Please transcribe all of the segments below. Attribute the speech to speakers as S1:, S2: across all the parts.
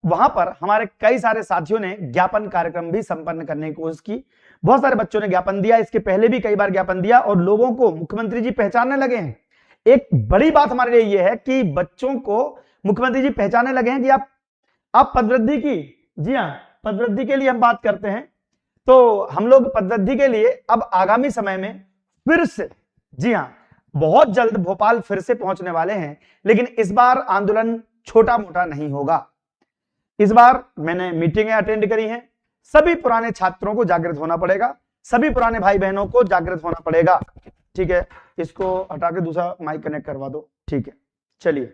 S1: वहां पर हमारे कई सारे साथियों ने ज्ञापन कार्यक्रम भी संपन्न करने की कोशिश की। बहुत सारे बच्चों ने ज्ञापन दिया, इसके पहले भी कई बार ज्ञापन दिया और लोगों को मुख्यमंत्री जी पहचानने लगे हैं। एक बड़ी बात हमारे लिए यह है कि बच्चों को मुख्यमंत्री जी पहचानने लगे हैं कि आप पदवृद्धि की, जी हाँ, पदवृद्धि के लिए हम बात करते हैं, तो हम लोग पदवृद्धि के लिए अब आगामी समय में फिर से, जी हाँ, बहुत जल्द भोपाल फिर से पहुंचने वाले हैं। लेकिन इस बार आंदोलन छोटा मोटा नहीं होगा। इस बार मैंने मीटिंगें अटेंड करी हैं, सभी पुराने छात्रों को जागृत होना पड़ेगा, सभी पुराने भाई बहनों को जागृत होना पड़ेगा। ठीक है, इसको हटा के दूसरा माइक कनेक्ट करवा दो। ठीक है, चलिए।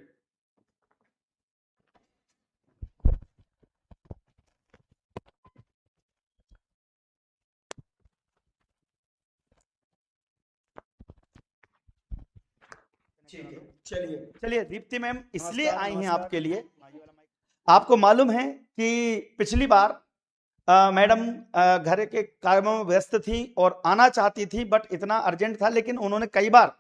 S1: चलिए दीप्ति मैम इसलिए आई हैं आपके लिए, आपको मालूम है कि पिछली बार मैडम घर के कार्यों में व्यस्त थी और आना चाहती थी, बट इतना अर्जेंट था, लेकिन उन्होंने कई बार,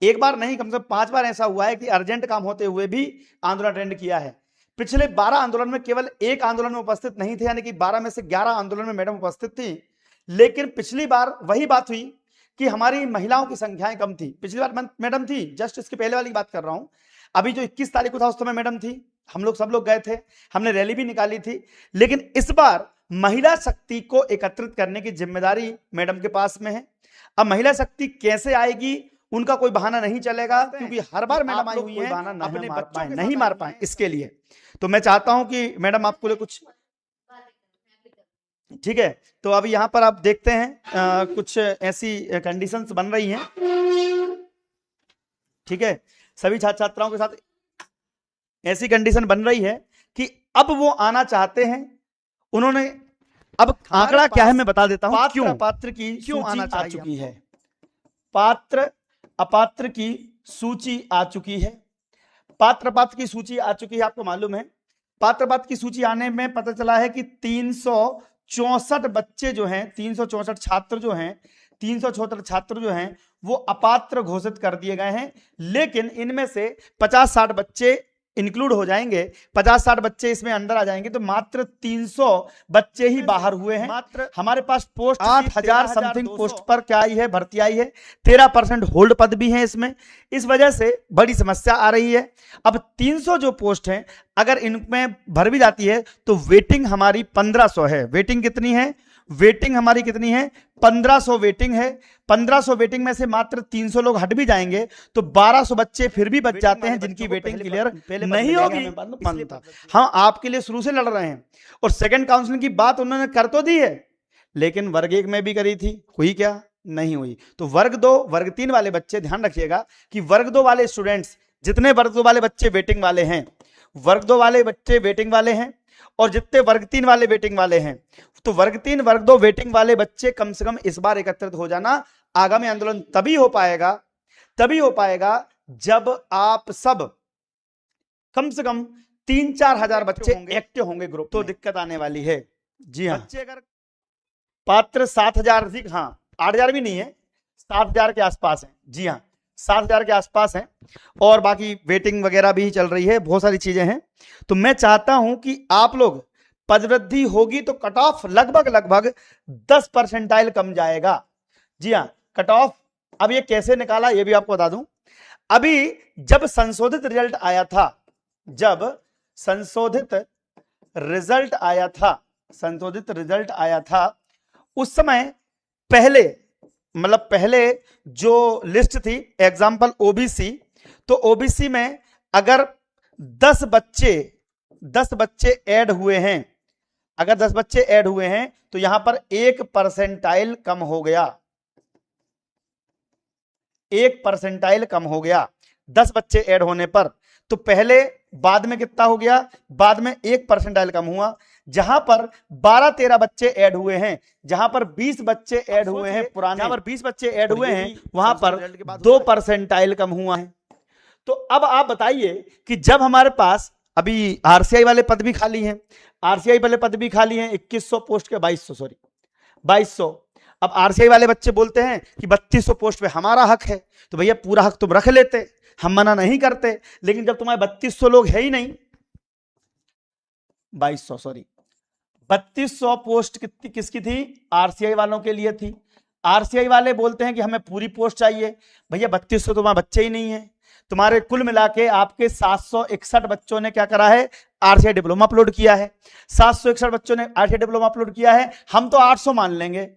S1: एक बार नहीं कम से कम 5 बार ऐसा हुआ है कि अर्जेंट काम होते हुए भी आंदोलन अटेंड किया है। पिछले 12 आंदोलन में केवल एक आंदोलन में उपस्थित नहीं थे, यानी कि 12 में से 11 आंदोलन में मैडम उपस्थित थी। लेकिन पिछली बार वही बात हुई कि हमारी महिलाओं की संख्याएं कम थी। पिछली बार मैडम थी, जस्ट इसके पहले वाली बात कर रहा हूं, अभी जो 21 तारीख को था उस समय मैडम थी, हम लोग सब लोग गए थे, हमने रैली भी निकाली थी। लेकिन इस बार महिला शक्ति को एकत्रित करने की जिम्मेदारी मैडम के पास में है। अब महिला शक्ति कैसे आएगी, उनका कोई बहाना नहीं चलेगा, क्योंकि हर बार मैडम आई हुई है, अपने बच्चों नहीं मार पाए इसके लिए। तो मैं चाहता हूं कि मैडम आपको लिए कुछ, ठीक है, तो अभी यहां पर आप देखते हैं कुछ ऐसी कंडीशंस बन रही हैं। ठीक है, सभी छात्र छात्राओं के साथ ऐसी कंडीशन बन रही है कि अब वो आना चाहते हैं। उन्होंने, अब आंकड़ा क्या है मैं बता देता हूं, क्यों पात्र की क्यों आना आ चुकी है, पात्र अपात्र की सूची आ चुकी है। पात्र पात्र की सूची आ चुकी है, आपको मालूम है। पात्र पात्र की सूची आने में पता चला है कि 364 बच्चे जो हैं, 364 छात्र जो हैं, 374 छात्र जो हैं वो अपात्र घोषित कर दिए गए हैं। लेकिन इनमें से 50-60 बच्चे इंक्लूड हो जाएंगे, 50-60 बच्चे इसमें अंदर आ जाएंगे, तो मात्र 300 बच्चे ही बाहर हुए हैं। मात्र हमारे पास पोस्ट 8000 समथिंग पोस्ट पर क्या आई है, भर्ती आई है, 13% होल्ड पद भी हैं इसमें। इस वजह से बड़ी समस्या आ रही है। अब 300 जो पोस्ट हैं, अगर इनमें भर भी जाती है तो वेटिंग हमारी 1500 है। वेटिंग कितनी है, वेटिंग हमारी कितनी है, 1500 वेटिंग है। 1500 वेटिंग में से मात्र 300 लोग हट भी जाएंगे तो 1200 बच्चे फिर भी बच जाते हैं जिनकी वेटिंग क्लियर नहीं होगी। हाँ, आपके लिए शुरू से लड़ रहे हैं और सेकंड काउंसलिंग की बात उन्होंने कर तो दी है, लेकिन वर्ग 1 में भी करी थी, हुई क्या, नहीं हुई। तो वर्ग 2 वर्ग 3 वाले बच्चे, ध्यान रखिएगा कि वर्ग 2 वाले स्टूडेंट्स, जितने वर्ग 2 वाले बच्चे वेटिंग वाले हैं, वर्ग 2 वाले बच्चे वेटिंग वाले हैं, और जितने वर्ग 3 वाले वेटिंग वाले हैं, तो वर्ग 3 वर्ग 2 वेटिंग वाले बच्चे कम से कम इस बार एकत्रित हो जाना। आगामी आंदोलन तभी हो पाएगा जब आप सब कम से कम 3-4 हजार बच्चे एक्टिव होंगे ग्रुप, तो दिक्कत आने वाली है। जी हाँ, बच्चे अगर पात्र 7000 अधिक, हाँ 8000 भी नहीं है, 7000 के आसपास है। जी हाँ, 7000 के आसपास है, और बाकी वेटिंग वगैरह भी चल रही है, बहुत सारी चीजें हैं। तो मैं चाहता हूं कि आप लोग, पदवृद्धि होगी तो कट ऑफ लगभग 10 परसेंटाइल कम जाएगा। जी हाँ, कट ऑफ अब ये कैसे निकाला ये भी आपको बता दूं। अभी जब संशोधित रिजल्ट आया था, जब संशोधित रिजल्ट आया था, उस समय पहले जो लिस्ट थी, एग्जाम्पल ओबीसी, तो ओबीसी में अगर 10 बच्चे ऐड हुए हैं, अगर 10 बच्चे ऐड हुए हैं तो यहां पर 1 परसेंटाइल कम हो गया, 1 परसेंटाइल कम हो गया 10 बच्चे ऐड होने पर। तो पहले, बाद में कितना हो गया, बाद में 1 परसेंटाइल कम हुआ। जहां पर 12-13 बच्चे ऐड हुए हैं, जहां पर 20 बच्चे ऐड हुए हैं पुराने, जहां पर 20 बच्चे ऐड हुए हैं, वहां पर 2 परसेंटाइल कम हुआ है। तो अब आप बताइए कि जब हमारे पास अभी आरसीआई वाले पद भी खाली हैं, आरसीआई वाले पद भी खाली हैं, 2100 पोस्ट के 2200। अब आरसीआई वाले बच्चे बोलते हैं कि 3200 पोस्ट पे हमारा हक है, तो भैया पूरा हक तुम रख लेते, हम मना नहीं करते, लेकिन जब तुम्हारे 3200 लोग है ही नहीं, 2200 सॉरी 3200 पोस्ट किसकी थी? आरसीआई वालों के लिए थी। आरसीआई वाले बोलते हैं कि हमें पूरी पोस्ट चाहिए। भैया 3200 तो वहां बच्चे ही नहीं है। तुम्हारे कुल मिला के आपके 761 बच्चों ने क्या करा है? आरसीआई डिप्लोमा अपलोड किया है। 761 बच्चों ने आरसीआई डिप्लोमा अपलोड किया है। हम तो 800 मान लेंगे,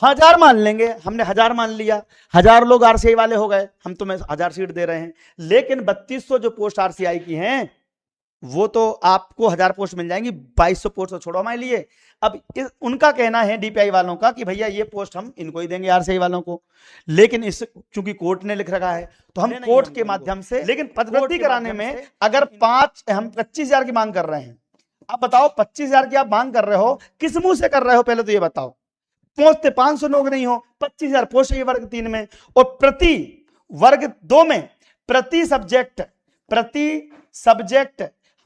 S1: 1000 मान लेंगे, हमने 1000 मान लिया, 1000 लोग आरसीआई वाले हो गए, हम तुम्हें 1000 सीट दे रहे हैं। लेकिन 3200 जो पोस्ट आरसीआई की हैं वो तो आपको 1000 पोस्ट मिल जाएंगी, 2200 पोस्ट तो छोड़ो हमारे लिए। अब उनका कहना है डीपीआई वालों का कि भैया ये पोस्ट हम इनको ही देंगे आरसीआई वालों को, लेकिन इस चूंकि कोर्ट ने लिख रखा है तो हम कोर्ट के माध्यम से, लेकिन पदवृद्धि कराने में अगर हम 25,000 की मांग कर रहे हैं। अब बताओ 25,000 की आप मांग कर रहे हो, किस मुंह से कर रहे हो? पहले तो ये बताओ। पहुंचते 500 लोग नहीं हो, 25,000 पोस्ट चाहिए वर्ग 3 में, और प्रति वर्ग 2 में प्रति सब्जेक्ट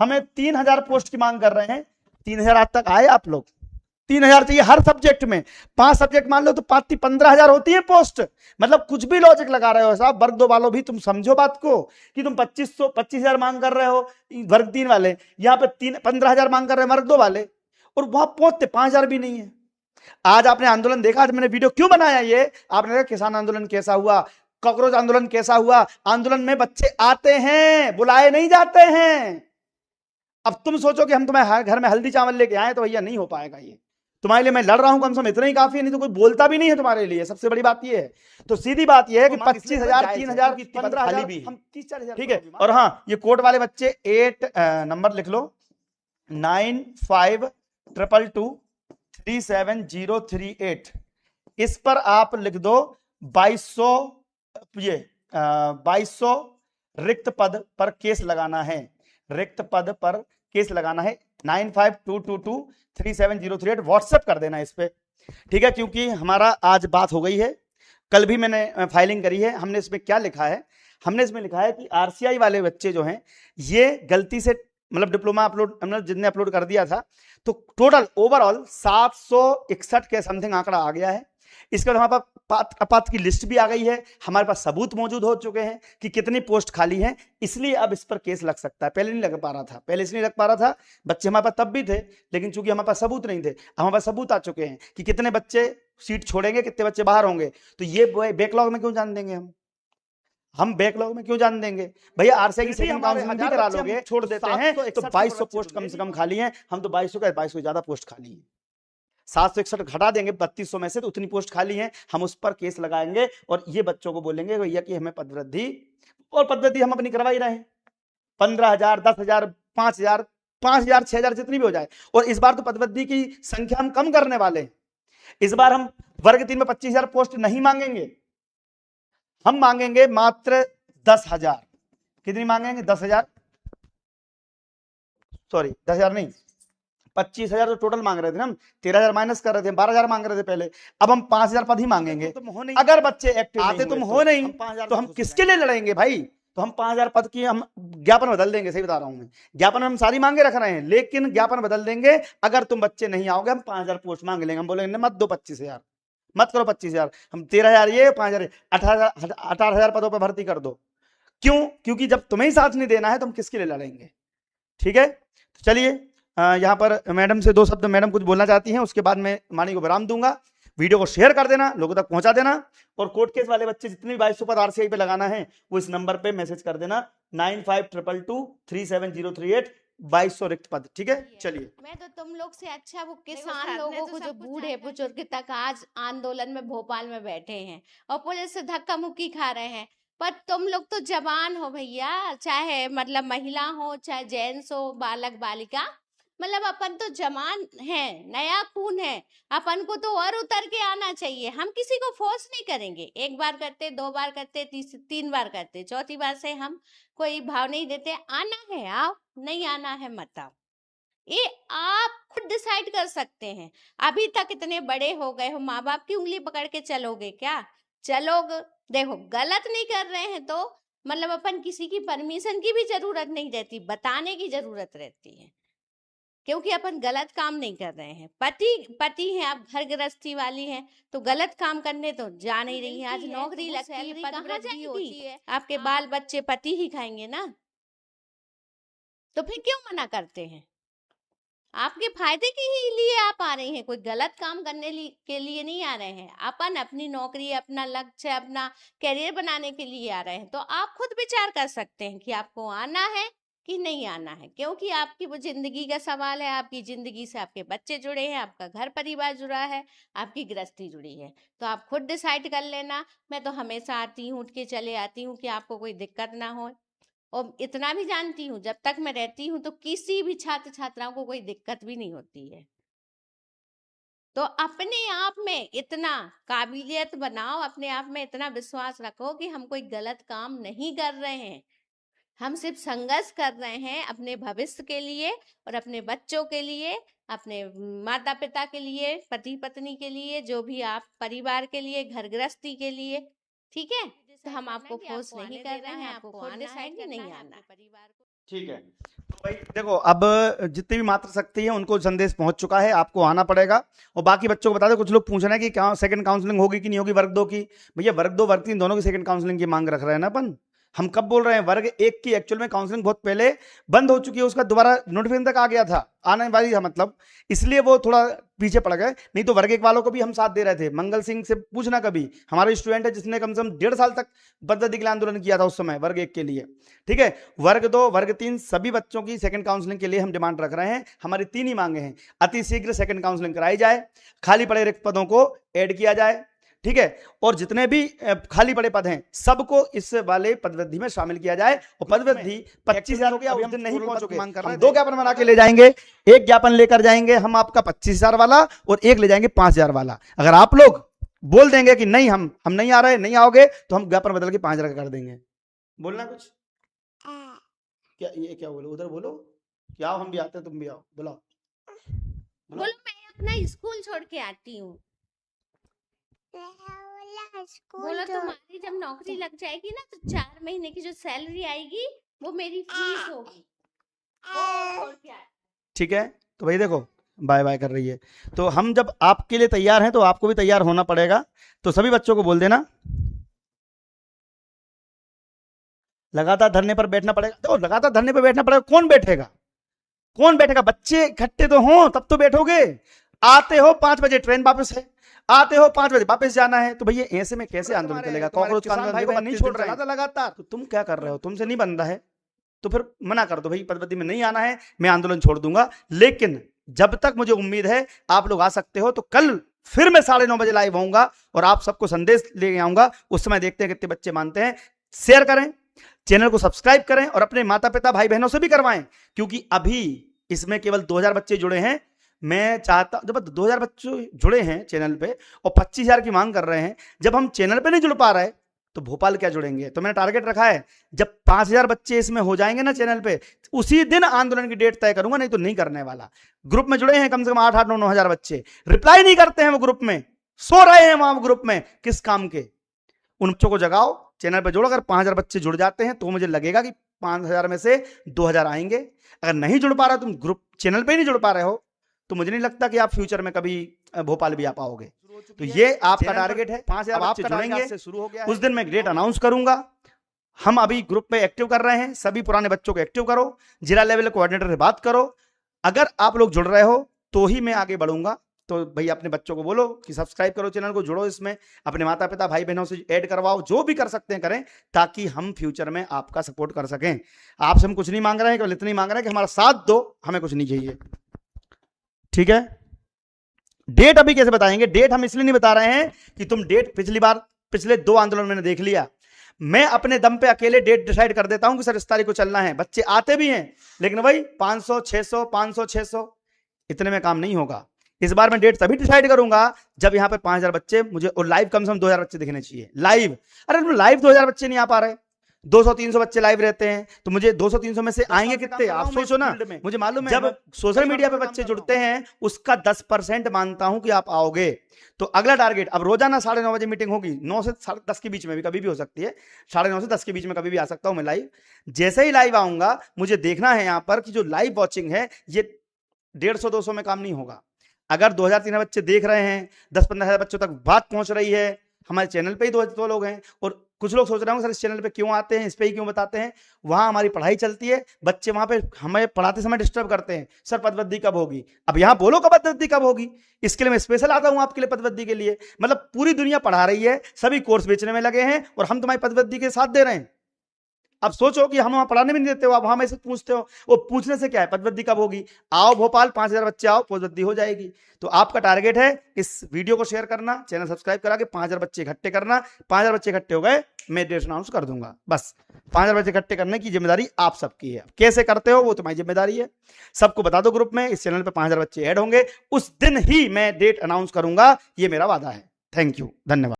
S1: हमें 3000 पोस्ट की मांग कर रहे हैं। 3000 आज तक आए आप लोग? 3000 चाहिए हर सब्जेक्ट में, 5 सब्जेक्ट मान लो तो 15,000 होती है पोस्ट। मतलब कुछ भी लॉजिक लगा रहे हो साहब। वर्ग 2 वालों भी तुम समझो बात को कि तुम 25,000 मांग कर रहे हो वर्ग 3 वाले, यहाँ पे 15,000 मांग कर रहे हैं वर्ग 2 वाले, और वहां पहुंचते 5,000 भी नहीं है। आज आपने आंदोलन देखा? आज मैंने वीडियो क्यों बनाया ये? आपने देखा किसान आंदोलन कैसा हुआ, कॉकरोच आंदोलन कैसा हुआ? आंदोलन में बच्चे आते हैं, बुलाए नहीं जाते हैं। अब तुम सोचो कि हम तुम्हारे घर में हल्दी चावल लेके आए, तो भैया नहीं हो पाएगा। ये तुम्हारे लिए मैं लड़ रहा हूं, कम से कम इतना ही काफी है, नहीं तो कोई बोलता भी नहीं है तुम्हारे लिए। सबसे बड़ी बात ये है। तो सीधी बात ये है कि 25,000, 3,000 की 15,000 भी हम 30-40,000, ठीक है। और हाँ, ये कोर्ट वाले बच्चे 8 नंबर लिख लो, 9522237038, इस पर आप लिख दो 2200 रिक्त पद पर केस लगाना है। रिक्त पद पर केस लगाना है। 9522237038 व्हाट्सएप कर देना इस पे, ठीक है। क्योंकि हमारा आज बात हो गई है, कल भी मैंने फाइलिंग करी है। हमने इसमें क्या लिखा है? हमने इसमें लिखा है कि आरसीआई वाले बच्चे जो हैं ये गलती से मतलब डिप्लोमा अपलोड जिनने अपलोड कर दिया था, तो टोटल ओवरऑल 761 के समथिंग आंकड़ा आ गया है। इसके बाद हमारे पास अपात्र की लिस्ट भी आ गई है, हमारे पास सबूत मौजूद हो चुके हैं कि कितनी पोस्ट खाली है। इसलिए अब इस पर केस लग सकता है। पहले नहीं लग पा रहा था, पहले इसलिए लग पा रहा था, बच्चे हमारे पास तब भी थे, लेकिन चूंकि हमारे पास सबूत नहीं थे, हमारे पास सबूत आ चुके हैं कि कितने बच्चे सीट छोड़ेंगे, कितने बच्चे बाहर होंगे। तो ये बैकलॉग में क्यों जान देंगे हम बैकलॉग में क्यों जान देंगे? भैया आरसीआई की सेकंड काउंसलिंग भी करा लोगे, छोड़ देते हैं तो 2200 पोस्ट कम से कम खाली है। हम तो 2200 ज्यादा पोस्ट खाली है, 761 घटा देंगे 3200 में से, तो उतनी पोस्ट खाली है। हम उस पर केस लगाएंगे और ये बच्चों को बोलेंगे भैया कि हमें पदवृद्धि, और पदवृद्धि हम अपनी करवा ही रहे हैं। 15,000, 10,000, 5,000, 5,000, 6,000 जितनी भी हो जाए। और इस बार तो पदवृद्धि की संख्या हम कम करने वाले हैं। इस बार हम वर्ग 3 में 25,000 पोस्ट नहीं मांगेंगे, हम मांगेंगे मात्र 10,000। कितनी मांगेंगे? 10,000, सॉरी 10,000 नहीं, 25,000 तो टोटल मांग रहे थे ना हम, 13,000 माइनस कर रहे थे, 12,000 मांग रहे थे पहले। अब हम 5,000 पद ही मांगेंगे। अगर बच्चे एक्टिव आते तुम हो नहीं तो हम किसके लिए लड़ेंगे भाई? तो हम 5,000 पद की हम ज्ञापन बदल देंगे। सही बता रहा हूं मैं, ज्ञापन हम सारी मांगे रख रहे हैं, लेकिन ज्ञापन बदल देंगे। अगर तुम बच्चे नहीं आओगे, हम 5,000 पोस्ट मांग लेंगे। हम बोलेंगे मत दो 25,000, मत करो 25,000, हम 13,000 ये 5,000, 18,000 पदों पर भर्ती कर दो। क्यों? क्योंकि जब तुम्हें ही साथ नहीं देना है तो हम किसके लिए लड़ेंगे? ठीक है, तो चलिए यहाँ पर मैडम से 2 शब्द, मैडम कुछ बोलना चाहती हैं, उसके बाद मैं वाणी को विराम दूंगा। वीडियो को शेयर कर देना, लोगों तक पहुंचा देना, और कोर्ट केस वाले बच्चे जितने भी 2200 पद आरसीआई पे लगाना है वो इस नंबर पे मैसेज कर देना, 9522237038, 2200 रिक्त पद। ठीक है, चलिए।
S2: मैं तो तुम लोग से अच्छा वो किसान लोगों को जो बूढ़े बुजुर्ग तक आज आंदोलन में भोपाल में बैठे हैं और पुलिस से धक्का मुक्की खा रहे हैं, पर तुम लोग तो जवान हो भैया, चाहे मतलब महिला हो चाहे जेंट्स हो, बालक बालिका, मतलब अपन तो जवान हैं, नया खून है, अपन को तो और उतर के आना चाहिए। हम किसी को फोर्स नहीं करेंगे, 1 बार करते, 2 बार करते, 3 बार करते, 4थी बार से हम कोई भाव नहीं देते। आना है आओ, नहीं आना है मत आओ, ये आप खुद डिसाइड कर सकते हैं। अभी तक इतने बड़े हो गए हो, माँ बाप की उंगली पकड़ के चलोगे क्या? चलोगे? देखो गलत नहीं कर रहे हैं तो मतलब अपन किसी की परमिशन की भी जरूरत नहीं रहती, बताने की जरूरत रहती है, क्योंकि अपन गलत काम नहीं कर रहे हैं। पति हैं आप, घर गृहस्थी वाली हैं, तो गलत काम करने तो जा नहीं रही है। आज नौकरी लगती है, पदवृद्धि होती है, आपके बाल बच्चे पति ही खाएंगे ना, तो फिर क्यों मना करते हैं? आपके फायदे के ही लिए आप आ रही हैं, कोई गलत काम करने के लिए नहीं आ रहे हैं। अपन अपनी नौकरी, अपना लक्ष्य, अपना करियर बनाने के लिए आ रहे हैं। तो आप खुद विचार कर सकते हैं कि आपको आना है कि नहीं आना है, क्योंकि आपकी वो जिंदगी का सवाल है। आपकी जिंदगी से आपके बच्चे जुड़े हैं, आपका घर परिवार जुड़ा है, आपकी गृहस्थी जुड़ी है। तो आप खुद डिसाइड कर लेना। मैं तो हमेशा आती हूँ, उठ के चले आती हूँ कि आपको कोई दिक्कत ना हो। और इतना भी जानती हूँ, जब तक मैं रहती हूँ तो किसी भी छात्र छात्राओं को कोई दिक्कत भी नहीं होती है। तो अपने आप में इतना काबिलियत बनाओ, अपने आप में इतना विश्वास रखो कि हम कोई गलत काम नहीं कर रहे हैं। हम सिर्फ संघर्ष कर रहे हैं अपने भविष्य के लिए और अपने बच्चों के लिए, अपने माता पिता के लिए, पति पत्नी के लिए, जो भी आप परिवार के लिए, घर गृहस्थी के लिए। ठीक है, तो हम आपको फोर्स नहीं कर रहे हैं, आपको खुद डिसाइड कि नहीं आना परिवार को।
S1: ठीक है, तो भाई देखो, अब जितनी भी मातृशक्ति है उनको संदेश पहुंच चुका है, आपको आना पड़ेगा। और बाकी बच्चों को बता दो, कुछ लोग पूछ रहे हैं कि क्या सेकंड काउंसलिंग होगी कि नहीं होगी वर्ग 2 की। भैया वर्ग 2 वर्ग 3 दोनों की सेकंड काउंसलिंग की मांग रख रहे हैं ना अपन। हम कब बोल रहे हैं? वर्ग 1 की एक्चुअल में काउंसलिंग बहुत पहले बंद हो चुकी है, उसका दोबारा नोटिफिकेशन तक आ गया था, आने वाली था मतलब, इसलिए वो थोड़ा पीछे पड़ गए। नहीं तो वर्ग 1 वालों को भी हम साथ दे रहे थे। मंगल सिंह से पूछना, कभी हमारा स्टूडेंट है जिसने कम से कम 1.5 साल तक बददी के लिए आंदोलन किया था उस समय वर्ग 1 के लिए। ठीक है, वर्ग 2 वर्ग 3 सभी बच्चों की सेकंड काउंसलिंग के लिए हम डिमांड रख रहे हैं। हमारी 3 ही मांगे हैं, अति शीघ्र सेकंड काउंसलिंग कराई जाए, खाली पड़े रिक्त पदों को ऐड किया जाए। ठीक है, और जितने भी खाली पड़े पद हैं सबको इस वाले पदवृद्धि में शामिल किया जाए। और पदवृद्धि 25,000 हो गया, उस दिन नहीं पहुंच चुके, हम 2 ज्ञापन बना के ले जाएंगे। एक ज्ञापन लेकर जाएंगे हम आपका 25,000 वाला, और एक ले जाएंगे 5,000 वाला। अगर आप लोग बोल देंगे कि नहीं हम नहीं आ रहे, नहीं आओगे, तो हम ज्ञापन बदल के 5,000 कर देंगे। बोलना कुछ? क्या ये क्या बोलो? उधर बोलो, क्या हम भी आते हैं, तुम भी आओ, बुलाओ।
S2: बोलो मैं अपना स्कूल छोड़ के आती हूँ। बोलो तुम्हारी जब नौकरी लग जाएगी ना, तो 4 महीने की जो सैलरी आएगी वो मेरी फीस होगी।
S1: ठीक है, तो भाई देखो बाय बाय कर रही है। तो हम जब आपके लिए तैयार हैं तो आपको भी तैयार होना पड़ेगा। तो सभी बच्चों को बोल देना लगातार धरने पर बैठना पड़ेगा। तो लगातार धरने पर बैठना पड़ेगा, कौन बैठेगा? कौन बैठेगा? बच्चे इकट्ठे तो हों तब तो बैठोगे। आते हो 5 बजे, ट्रेन वापस है, आते हो 5 बजे वापस जाना है, तो भैया ऐसे में कैसे आंदोलन चलेगा? कॉकरोच का आंदोलन नहीं छोड़ रहे हैं लगातार, तो तुम क्या कर रहे हो? तुमसे नहीं बन रहा है तो फिर मना कर दो, भाई पदवृत्ति में नहीं आना है, मैं आंदोलन छोड़ दूंगा। लेकिन जब तक मुझे उम्मीद है आप लोग आ सकते हो, तो कल फिर मैं 9:30 बजे लाइव आऊंगा और आप सबको संदेश ले आऊंगा। उस समय देखते हैं कितने बच्चे मानते हैं। शेयर करें, चैनल को सब्सक्राइब करें और अपने माता पिता भाई बहनों से भी करवाएं, क्योंकि अभी इसमें केवल 2000 बच्चे जुड़े हैं। मैं चाहता, जब 2000 बच्चे जुड़े हैं चैनल पे और 25,000 की मांग कर रहे हैं, जब हम चैनल पे नहीं जुड़ पा रहे तो भोपाल क्या जुड़ेंगे? तो मैंने टारगेट रखा है, जब 5,000 बच्चे इसमें हो जाएंगे ना चैनल पे, उसी दिन आंदोलन की डेट तय करूंगा, नहीं तो नहीं करने वाला। ग्रुप में जुड़े हैं कम से कम 8-8, 9-9 हजार बच्चे, रिप्लाई नहीं करते हैं वो ग्रुप में, सो रहे हैं वहां ग्रुप में, किस काम के? उन बच्चों को जगाओ, चैनल पर जोड़ो। अगर 5,000 बच्चे जुड़ जाते हैं तो मुझे लगेगा कि 5,000 में से 2,000 आएंगे। अगर नहीं जुड़ पा रहा, तुम ग्रुप चैनल पे नहीं जुड़ पा रहे हो, तो मुझे नहीं लगता कि आप फ्यूचर में कभी भोपाल भी आ पाओगे। तो ये आपका टारगेट है, 5,000 बच्चे जुड़ेंगे, शुरू हो गया है। उस दिन मैं डेट अनाउंस करूंगा। हम अभी ग्रुप पे एक्टिव कर रहे हैं, सभी पुराने बच्चों को एक्टिव करो, जिला लेवल कोऑर्डिनेटर से बात करो। अगर आप लोग जुड़ रहे हो तो ही मैं आगे बढ़ूंगा। तो भाई अपने बच्चों को बोलो कि सब्सक्राइब करो चैनल को, जुड़ो इसमें, अपने माता पिता भाई बहनों से ऐड करवाओ, जो भी कर सकते हैं करें, ताकि हम फ्यूचर में आपका सपोर्ट कर सकें। आपसे हम कुछ नहीं मांग रहे हैं, केवल इतना ही मांग रहे हैं कि हमारा साथ दो, हमें कुछ नहीं चाहिए। ठीक है, डेट अभी कैसे बताएंगे? डेट हम इसलिए नहीं बता रहे हैं कि तुम डेट पिछले 2 आंदोलन मैंने देख लिया। मैं अपने दम पे अकेले डेट डिसाइड कर देता हूं कि सर इस तारीख को चलना है। बच्चे आते भी हैं, लेकिन भाई 500 600 500 600 इतने में काम नहीं होगा। इस बार मैं डेट तभी डिसाइड करूंगा जब यहां पे 5,000 बच्चे मुझे, और लाइव कम से कम 2,000 बच्चे दिखने चाहिए लाइव। अरे लाइव 2,000 बच्चे नहीं आ पा रहे, 200-300 बच्चे लाइव रहते हैं, तो मुझे 200-300 में से आएंगे कितने? आप सोचो ना। मुझे मालूम है जब सोशल मीडिया पे बच्चे जुड़ते हैं उसका 10% मानता हूं कि आप आओगे। तो अगला टारगेट, अब रोजाना 9:30 बजे मीटिंग होगी, 9 से 10 के बीच में भी कभी भी हो सकती है, 9:30 से 10 के बीच में कभी भी आ सकता हूं मैं लाइव। जैसे ही लाइव आऊंगा मुझे देखना है यहां पर कि जो लाइव वॉचिंग है ये 150-200 में काम नहीं होगा। अगर 2,000-3,000 बच्चे देख रहे हैं, 10-15 हजार बच्चों तक बात पहुंच रही है, हमारे चैनल पे ही 2 लोग हैं और कुछ लोग सोच रहे होंगे सर इस चैनल पे क्यों आते हैं, इस पे ही क्यों बताते हैं। वहां हमारी पढ़ाई चलती है, बच्चे वहां पे हमें पढ़ाते समय डिस्टर्ब करते हैं, सर पदवृद्धि कब होगी। अब यहाँ बोलो कब पदवृद्धि कब होगी, इसके लिए मैं स्पेशल आता हूं आपके लिए पदवृद्धि के लिए। मतलब पूरी दुनिया पढ़ा रही है, सभी कोर्स बेचने में लगे हैं और हम तुम्हारी पदवृद्धि के साथ दे रहे हैं। अब सोचो कि हम वहां पढ़ाने भी नहीं देते हो, आप वहां में से पूछते हो, वो पूछने से क्या है, पदवृद्धि कब होगी। आओ भोपाल, 5000 बच्चे आओ, पदवृद्धि हो जाएगी। तो आपका टारगेट है इस वीडियो को शेयर करना, चैनल सब्सक्राइब करा के 5000 बच्चे इकट्ठे करना। 5000 बच्चे इकट्ठे हो गए, मैं डेट अनाउंस कर दूंगा। बस 5000 बच्चे इकट्ठे करने की जिम्मेदारी आप सबकी है। कैसे करते हो वो तुम्हारी जिम्मेदारी है। सबको बता दो ग्रुप में, इस चैनल पे 5000 बच्चे ऐड होंगे, उस दिन ही मैं डेट अनाउंस करूंगा, ये मेरा वादा है। थैंक यू, धन्यवाद।